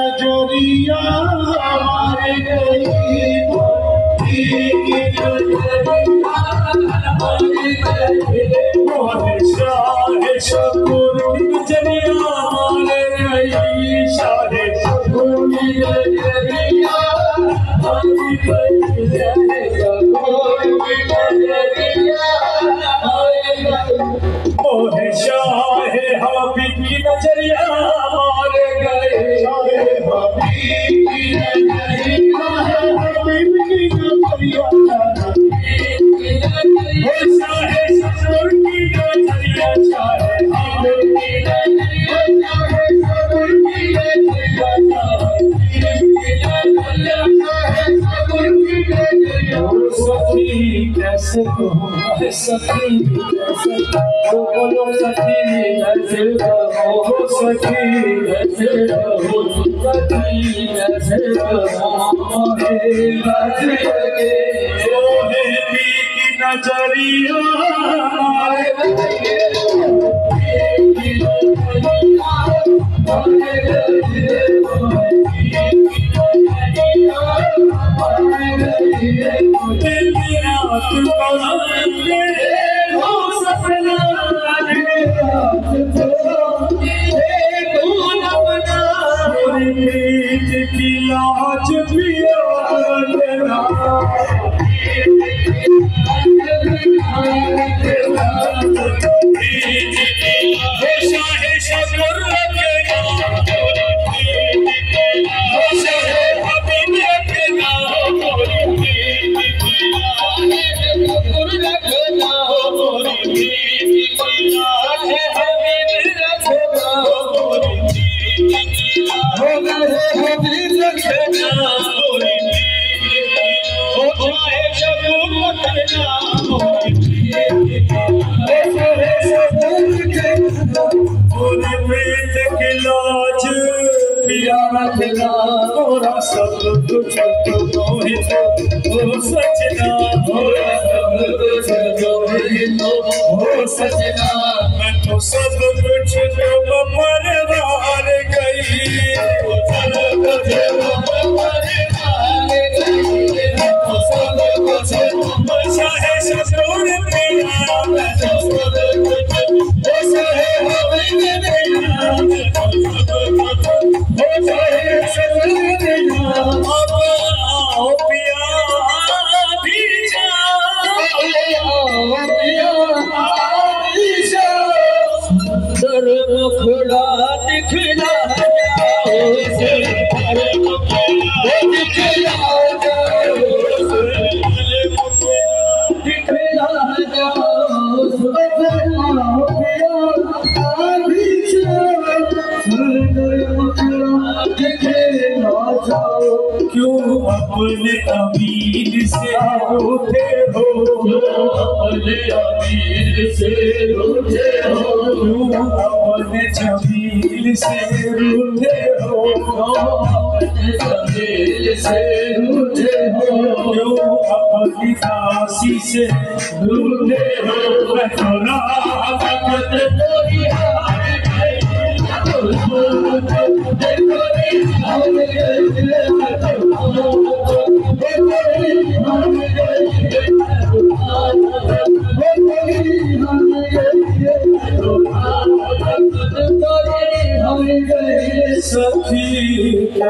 नजरिया हमारे शाह शकुर नजरिया हमारे शाह शकुर नजरिया मोहे शाह हबीब की नजरिया मारे गए शाह हबीब की नजरिया हबीब की नजरिया शाह शकुर की नजरिया शाह हबीब की नजरिया शाह शकुर की नजरिया सखी कैसे कहूँ सखी कैसे बोलो सखी कैसे कहो सखी कैसे कहो सखी कैसे कहो की नजरिया की लाज पिया लाज पिया तोरा सब कुछ मोहित हो सजना तोरा सब कुछ मोहित हो सजना मैं तो सब कुछ परवार गई सब कुछ परवार गई तो सब कुछ शाह शकुर पिया मैं तो सब कुछ शाह हबीब खुला दिखला क्यों अपने अमीर से रूठे हो अपने अमीर से रूठे हो क्यों अपने जमील से रूठे हो अपने जमील से रूठे हो क्यों अपनी दासी से रूठे हो मैं थोड़ा वक्त तोरी सखी